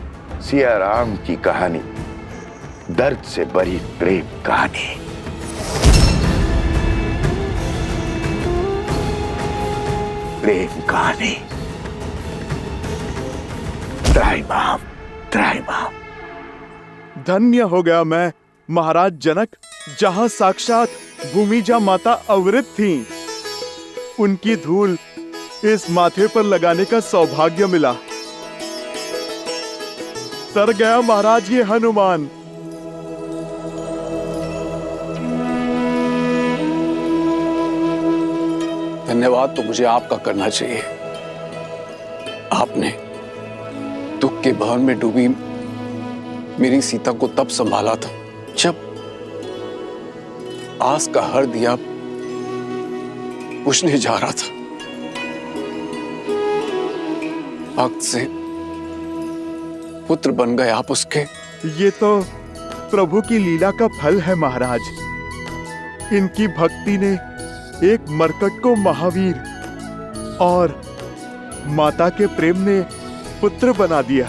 सिया राम की कहानी दर्द से भरी प्रेम कहानी। प्रेम कहानी। त्राहिमाम, त्राहिमाम। धन्य हो गया मैं महाराज जनक, जहाँ साक्षात भूमिजा माता अवृत थीं। उनकी धूल इस माथे पर लगाने का सौभाग्य मिला। तर गया महाराज ये हनुमान। धन्यवाद तो मुझे आपका करना चाहिए। आपने दुख के भवन में डूबी मेरी सीता को तब संभाला था जब आस का हर दिया बुझने जा रहा था। भक्त से पुत्र बन गए आप उसके। ये तो प्रभु की लीला का फल है महाराज। इनकी भक्ति ने एक मरकट को महावीर और माता के प्रेम ने पुत्र बना दिया।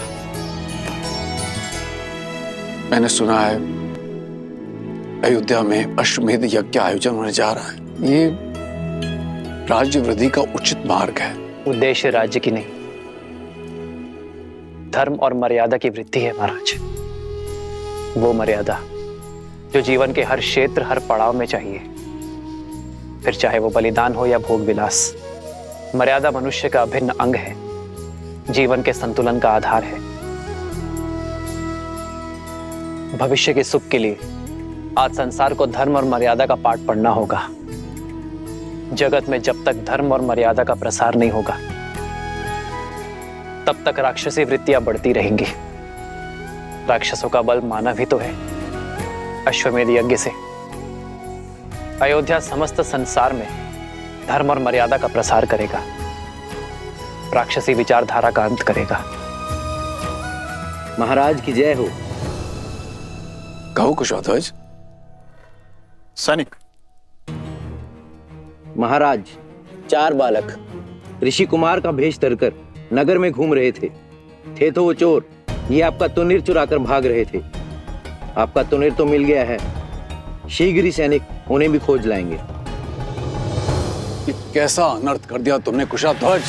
मैंने सुना है अयोध्या में अश्वमेध यज्ञ का आयोजन होने जा रहा है। ये राज्य वृद्धि का उचित मार्ग है। उद्देश्य राज्य की नहीं, धर्म और मर्यादा की वृद्धि है महाराज। वो मर्यादा जो जीवन के हर क्षेत्र, हर पड़ाव में चाहिए, फिर चाहे वो बलिदान हो या भोग विलास। मर्यादा मनुष्य का अभिन्न अंग है, जीवन के संतुलन का आधार है। भविष्य के सुख के लिए आज संसार को धर्म और मर्यादा का पाठ पढ़ना होगा। जगत में जब तक धर्म और मर्यादा का प्रसार नहीं होगा, तब तक राक्षसी वृत्तियां बढ़ती रहेंगी। राक्षसों का बल मानव ही तो है। अश्वमेध यज्ञ से अयोध्या समस्त संसार में धर्म और मर्यादा का प्रसार करेगा, राक्षसी विचारधारा का अंत करेगा। महाराज की जय हो। कहो कुशध्वज। सैनिक। महाराज, 4 बालक ऋषि कुमार का भेष धरकर नगर में घूम रहे थे तो वो चोर। ये आपका तुनीर चुराकर भाग रहे थे। आपका तुनीर तो मिल गया है, शीघ्र ही सैनिक उन्हें भी खोज लाएंगे। ये कैसा अनर्थ कर दिया तुमने कुशध्वज।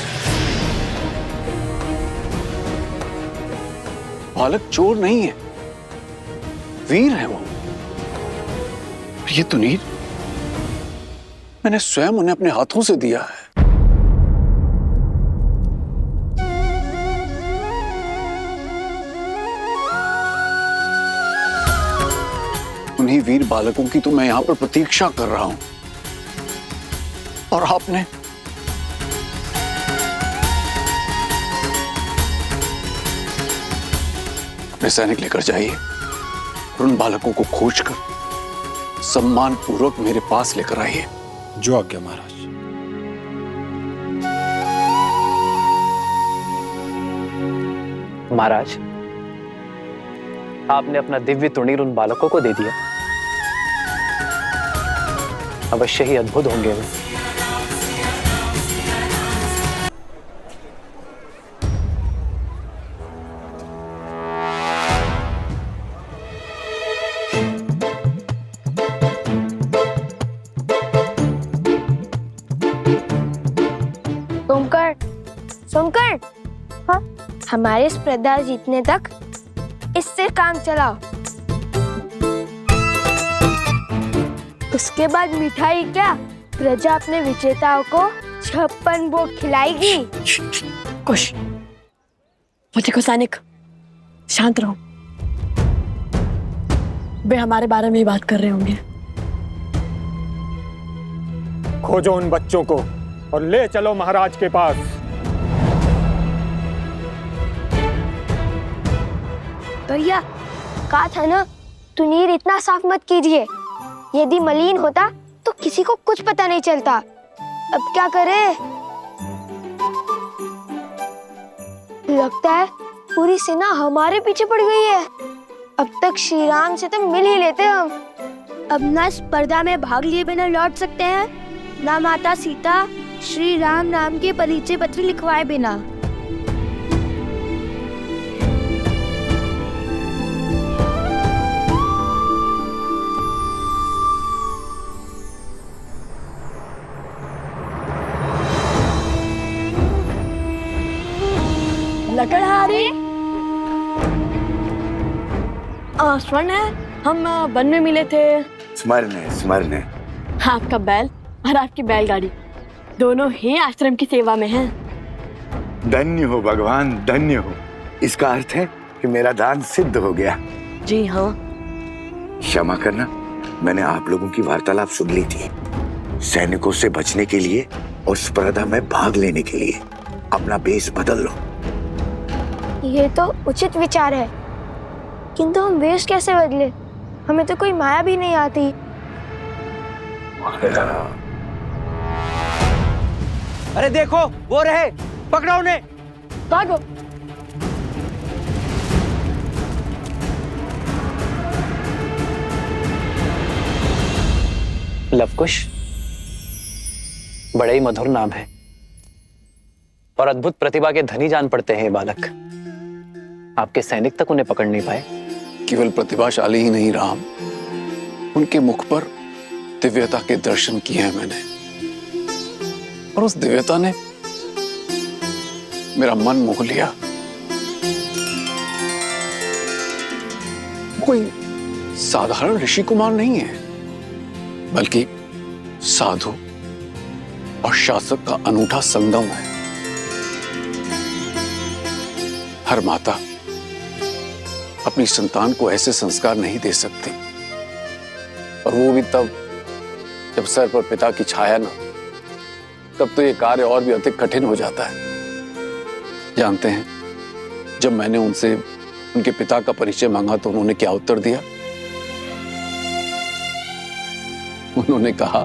बालक चोर नहीं है, वीर है वो। ये तुनीर मैंने स्वयं उन्हें अपने हाथों से दिया है। उन्हीं वीर बालकों की तो मैं यहां पर प्रतीक्षा कर रहा हूं, और आपने अपने सैनिक लेकर जाइए और उन बालकों को खोजकर सम्मान पूर्वक मेरे पास लेकर आइए। जो आज्ञा महाराज। महाराज, आपने अपना दिव्य तुनीर उन बालकों को दे दिया। अवश्य ही अद्भुत होंगे वे। सोमकर, हाँ, हमारे स्पर्धा जीतने तक इससे काम चलाओ। उसके बाद मिठाई क्या, प्रजा अपने विजेताओं को 56 भोग खिलाएगी। कुश, मुझे को सैनिक, शांत रहो। वे हमारे बारे में ही बात कर रहे होंगे। खोजो उन बच्चों को और ले चलो महाराज के पास। भैया, कहा था ना, तुनीर इतना साफ मत कीजिए। यदि मलिन होता तो किसी को कुछ पता नहीं चलता। अब क्या करें? लगता है पूरी सेना हमारे पीछे पड़ गई है। अब तक श्री राम से तो मिल ही लेते हम। अब ना स्पर्धा में भाग लिए बिना लौट सकते हैं, ना माता सीता श्री राम नाम के परिचय पत्र लिखवाए बिना। लकड़हारी, स्वर्ण है, हम वन में मिले थे। स्मरण है। आपका बैल और आपकी बैलगाड़ी दोनों ही आश्रम की सेवा में हैं। धन्य हो भगवान, धन्य हो। इसका अर्थ है कि मेरा दान सिद्ध हो गया। जी हाँ। क्षमा करना, मैंने आप लोगों की वार्तालाप सुन ली थी। सैनिकों से बचने के लिए और स्पर्धा में भाग लेने के लिए अपना बेस बदल लो। ये तो उचित विचार है, किंतु हम वेश कैसे बदले? हमें तो कोई माया भी नहीं आती। अरे देखो, वो रहे, पकड़ो उन्हें। भागो। लवकुश, बड़ा ही मधुर नाम है। और अद्भुत प्रतिभा के धनी जान पड़ते हैं ये बालक। आपके सैनिक तक उन्हें पकड़ नहीं पाए। केवल प्रतिभाशाली ही नहीं राम, उनके मुख पर दिव्यता के दर्शन किए हैं मैंने, और उस दिव्यता ने मेरा मन मोह लिया। कोई साधारण ऋषि कुमार नहीं है, बल्कि साधु और शासक का अनूठा संगम है। हर माता अपनी संतान को ऐसे संस्कार नहीं दे सकती, और वो भी तब जब सर पर पिता की छाया न, तब तो ये कार्य और भी अधिक कठिन हो जाता है। जानते हैं, जब मैंने उनसे उनके पिता का परिचय मांगा तो उन्होंने क्या उत्तर दिया? उन्होंने कहा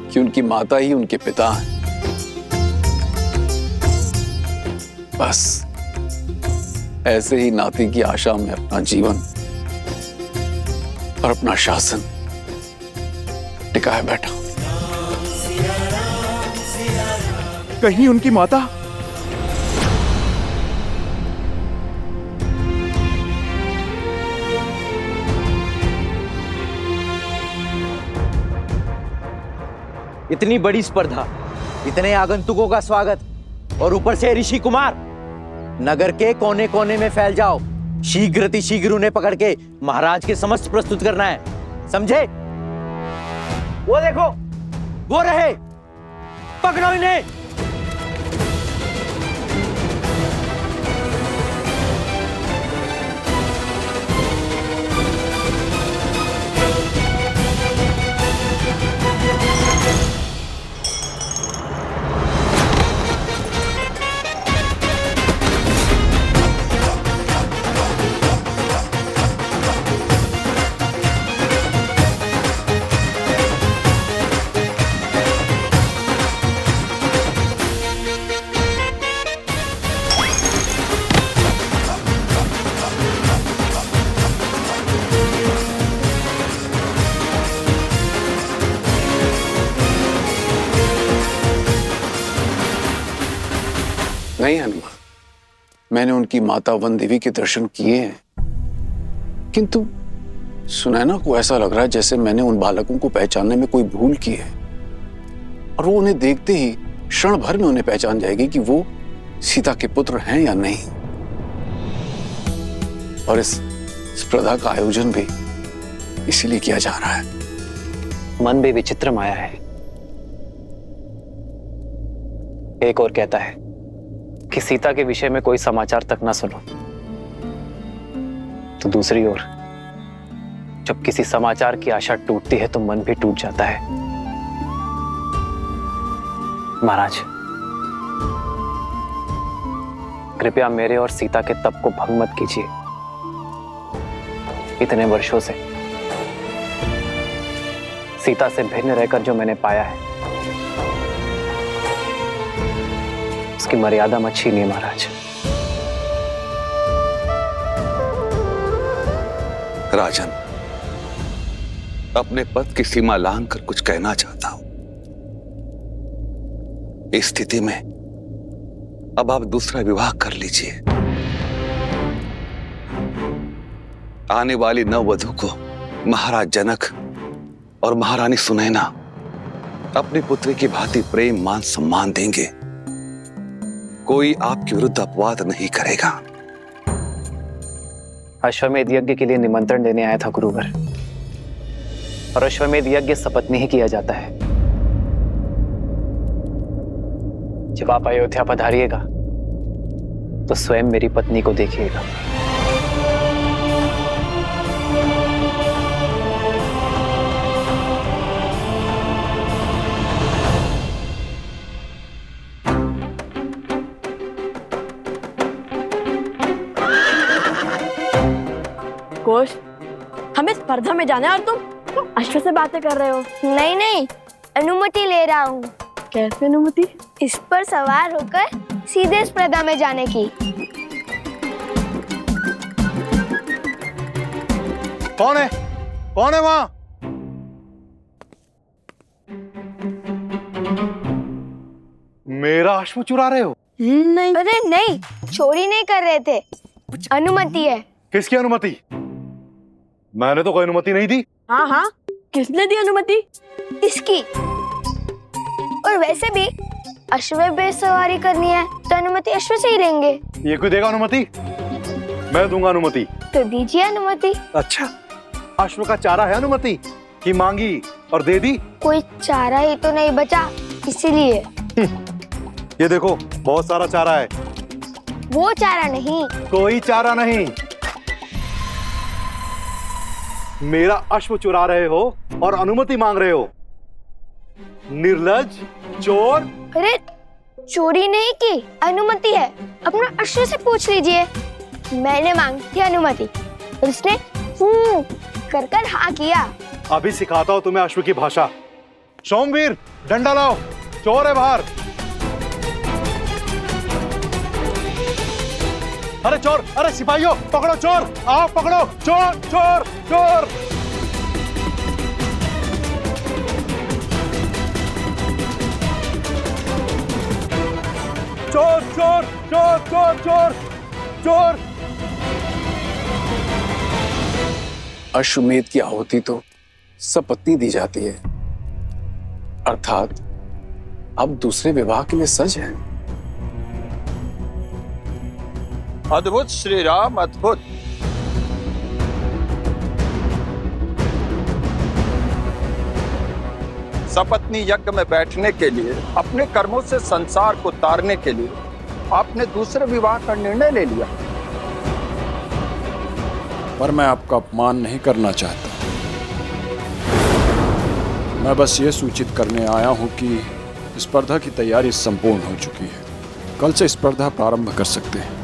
कि उनकी माता ही उनके पिता हैं। बस ऐसे ही नाती की आशा में अपना जीवन और अपना शासन टिकाए बैठा। कहीं उनकी माता? इतनी बड़ी स्पर्धा, इतने आगंतुकों का स्वागत, और ऊपर से ऋषि कुमार। नगर के कोने कोने में फैल जाओ, शीघ्र उन्हें पकड़ के महाराज के समक्ष प्रस्तुत करना है, समझे? वो देखो, वो रहे, पकड़ो इन्हें। नहीं हनुमान, मैंने उनकी माता वन देवी के दर्शन किए हैं, किंतु सुनैना को ऐसा लग रहा है जैसे मैंने उन बालकों को पहचानने में कोई भूल की है, और वो उन्हें देखते ही क्षण भर में उन्हें पहचान जाएगी कि वो सीता के पुत्र हैं या नहीं। और इस स्पर्धा का आयोजन भी इसीलिए किया जा रहा है। मन भी विचित्र माया है। एक और कहता है कि सीता के विषय में कोई समाचार तक ना सुनो, तो दूसरी ओर जब किसी समाचार की आशा टूटती है तो मन भी टूट जाता है। महाराज, कृपया मेरे और सीता के तप को भंग मत कीजिए। इतने वर्षों से सीता से भिन्न रहकर जो मैंने पाया है, उसकी मर्यादा मत छीनिए महाराज। राजन, अपने पद की सीमा लांघकर कुछ कहना चाहता हूं। इस स्थिति में अब आप दूसरा विवाह कर लीजिए। आने वाली नववधू को महाराज जनक और महारानी सुनैना अपनी पुत्री की भांति प्रेम मान सम्मान देंगे। कोई आपके विरुद्ध अपवाद नहीं करेगा। अश्वमेध यज्ञ के लिए निमंत्रण देने आया था गुरुवर, और अश्वमेध यज्ञ सपत्नी ही किया जाता है। जब आप अयोध्या पधारिएगा तो स्वयं मेरी पत्नी को देखिएगा। कोश, हमें स्पर्धा में जाना है और तुम अश्व से बातें कर रहे हो। नहीं नहीं, अनुमति ले रहा हूँ। कैसे अनुमति? इस पर सवार होकर सीधे स्पर्धा में जाने की। कौन है? कौन है वहां? मेरा अश्व चुरा रहे हो? नहीं, अरे नहीं, चोरी नहीं कर रहे थे, अनुमति है। किसकी अनुमति? मैंने तो कोई अनुमति नहीं दी। हाँ हाँ, किसने दी अनुमति? इसकी। और वैसे भी अश्व पे सवारी करनी है तो अनुमति अश्व से ही लेंगे। ये कोई देगा अनुमति? मैं दूंगा अनुमति। तो दीजिए अनुमति। अच्छा, अश्व का चारा है अनुमति कि मांगी और दे दी? कोई चारा ही तो नहीं बचा, इसीलिए। ये देखो, बहुत सारा चारा है। वो चारा नहीं। कोई चारा नहीं। मेरा अश्व चुरा रहे हो और अनुमति मांग रहे हो। निर्लज्ज, चोर। अरे चोरी नहीं की, अनुमति है। अपना अश्व से पूछ लीजिए। मैंने मांगी थी अनुमति और उसने कर कर हाँ किया। अभी सिखाता हूं तुम्हें अश्व की भाषा। सोमवीर, डंडा लाओ, चोर है बाहर। अरे चोर, अरे सिपाहियों, पकड़ो चोर, आओ पकड़ो चोर, चोर, चोर। चोर, चोर, चोर, चोर, चोर, चोर। अश्वमेध की आहुति तो सपत्नी दी जाती है, अर्थात अब दूसरे विवाह के लिए सज है। अद्भुत श्री राम, अद्भुत। सपत्नी यज्ञ में बैठने के लिए, अपने कर्मों से संसार को तारने के लिए आपने दूसरे विवाह का निर्णय ले लिया। पर मैं आपका अपमान नहीं करना चाहता। मैं बस ये सूचित करने आया हूं कि स्पर्धा की तैयारी संपूर्ण हो चुकी है। कल से स्पर्धा प्रारंभ कर सकते हैं।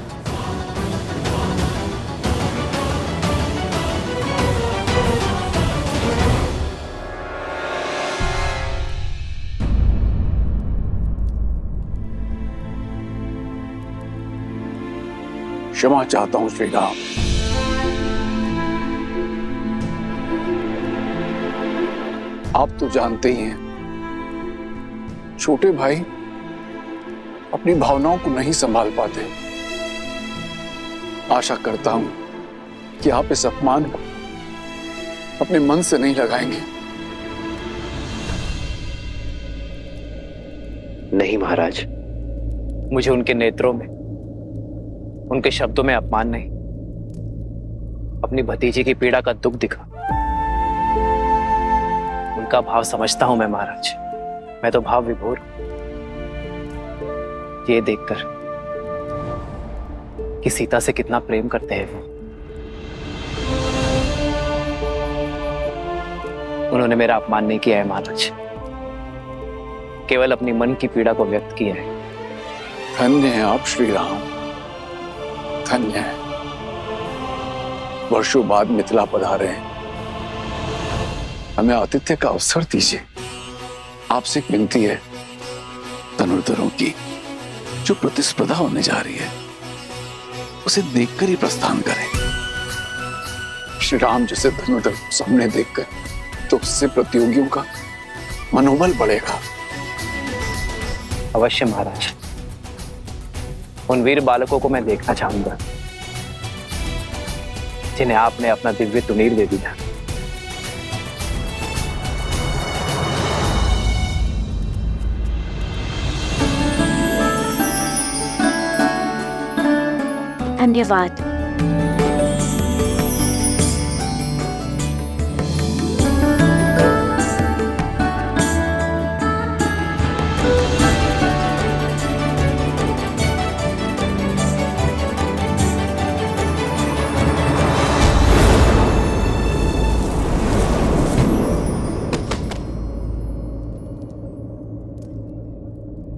क्षमा चाहता हूं श्री राम। आप तो जानते ही हैं, छोटे भाई अपनी भावनाओं को नहीं संभाल पाते। आशा करता हूं कि आप इस अपमान को अपने मन से नहीं लगाएंगे। नहीं महाराज, मुझे उनके नेत्रों में, उनके शब्दों में अपमान नहीं, अपनी भतीजी की पीड़ा का दुख दिखा। उनका भाव समझता हूं मैं महाराज। मैं तो भाव विभोर हूं। ये देखकर कि सीता से कितना प्रेम करते हैं वो, उन्होंने मेरा अपमान नहीं किया है महाराज, केवल अपनी मन की पीड़ा को व्यक्त किया है। धन्य हैं आप श्री राम, धन्य है। वर्षों बाद मिथिला पधारे हैं, हमें आतिथ्य का अवसर दीजिए। आपसे एक विनती है, धनुर्धरों की जो प्रतिस्पर्धा होने जा रही है उसे देखकर ही प्रस्थान करें। श्री राम जैसे धनुर्धर सामने देखकर तो उससे प्रतियोगियों का मनोबल बढ़ेगा। अवश्य महाराज, उन वीर बालकों को मैं देखना चाहूंगा जिन्हें आपने अपना दिव्य तुनीर दे दिया। धन्यवाद।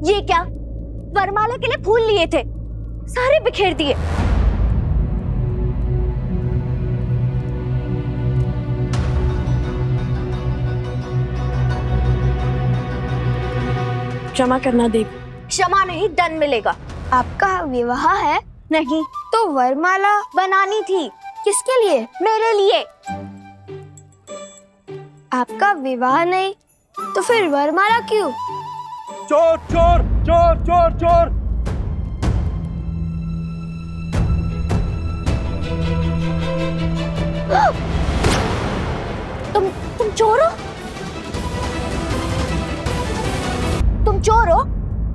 ये क्या? वरमाला के लिए फूल लिए थे, सारे बिखेर दिए। क्षमा करना देवी। क्षमा नहीं, दंड मिलेगा। आपका विवाह है? नहीं तो वरमाला बनानी थी। किसके लिए? मेरे लिए। आपका विवाह नहीं तो फिर वरमाला क्यों? चोर, चोर, चोर चोर चोर। तुम चोर हो? तुम चोर हो?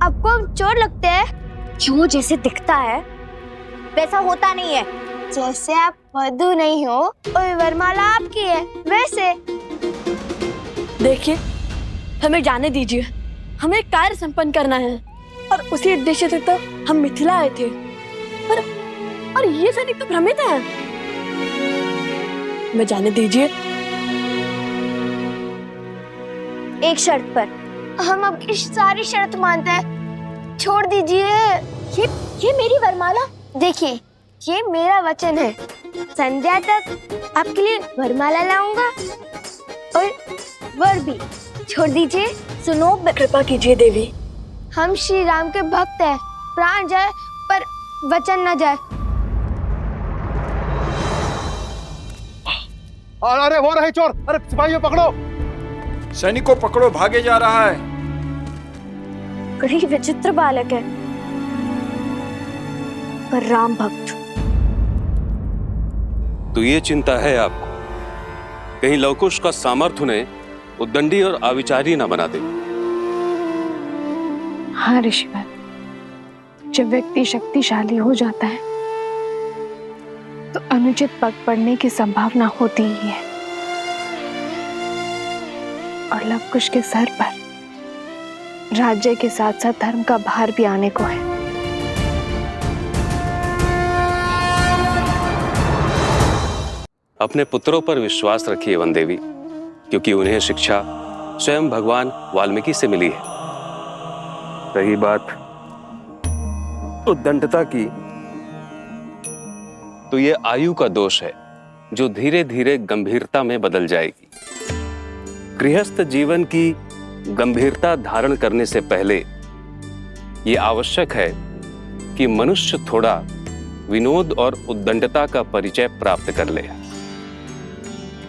आपको हम चोर लगते हैं? जो जैसे दिखता है वैसा होता नहीं है। जैसे आप मधु नहीं हो और वरमाला आपकी है वैसे। देखिए, हमें जाने दीजिए, हमें कार्य संपन्न करना है और उसी उद्देश्य से तो हम मिथिला आए थे। और ये सैनिक तो भ्रमित है। हमें जाने दीजिए। एक शर्त पर। हम आपकी सारी शर्त मानते हैं, छोड़ दीजिए। ये मेरी वरमाला, देखिए ये मेरा वचन है। संध्या तक आपके लिए वरमाला लाऊंगा और वर भी। छोड़ दीजिए। सुनो, कृपा कीजिए देवी। हम श्री राम के भक्त हैं। प्राण जाए पर वचन न जाए। अरे वो रहे चोर। अरे सिपाहियों पकड़ो। सैनिक को पकड़ो, भागे जा रहा है। बड़ी विचित्र बालक है, पर राम भक्त। तो ये चिंता है आपको, कहीं लवकुश का सामर्थ्य उन्हें उद्दंडी और अविचारी न बना दे। हाँ ऋषिवर, जब व्यक्ति शक्तिशाली हो जाता है तो अनुचित पग पड़ने की संभावना होती ही है, और लवकुश के सर पर राज्य के साथ साथ धर्म का भार भी आने को है। अपने पुत्रों पर विश्वास रखिए वन देवी, क्योंकि उन्हें शिक्षा स्वयं भगवान वाल्मीकि से मिली है। रही बात उद्दंडता की, तो ये आयु का दोष है जो धीरे धीरे गंभीरता में बदल जाएगी। गृहस्थ जीवन की गंभीरता धारण करने से पहले ये आवश्यक है कि मनुष्य थोड़ा विनोद और उद्दंडता का परिचय प्राप्त कर ले।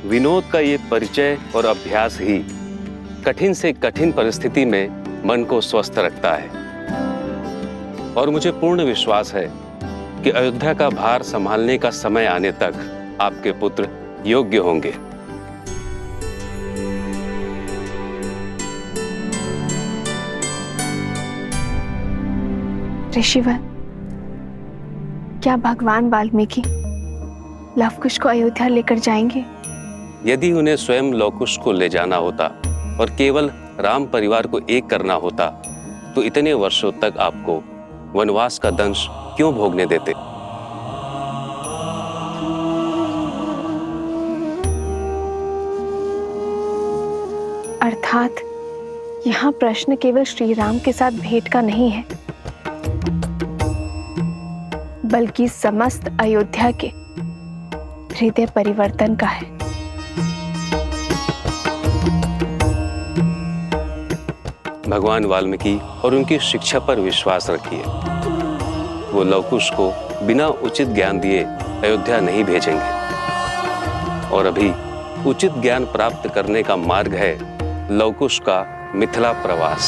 विनोद का ये परिचय और अभ्यास ही कठिन से कठिन परिस्थिति में मन को स्वस्थ रखता है। और मुझे पूर्ण विश्वास है कि अयोध्या का भार संभालने का समय आने तक आपके पुत्र योग्य होंगे। ऋषिवर, क्या भगवान वाल्मीकि लवकुश को अयोध्या लेकर जाएंगे? यदि उन्हें स्वयं लवकुश को ले जाना होता और केवल राम परिवार को एक करना होता, तो इतने वर्षों तक आपको वनवास का दंश क्यों भोगने देते? अर्थात यहाँ प्रश्न केवल श्री राम के साथ भेंट का नहीं है, बल्कि समस्त अयोध्या के हृदय परिवर्तन का है। भगवान वाल्मीकि और उनकी शिक्षा पर विश्वास रखिए। वो लवकुश को बिना उचित ज्ञान दिए अयोध्या नहीं भेजेंगे। और अभी उचित ज्ञान प्राप्त करने का मार्ग है लवकुश का मिथिला प्रवास।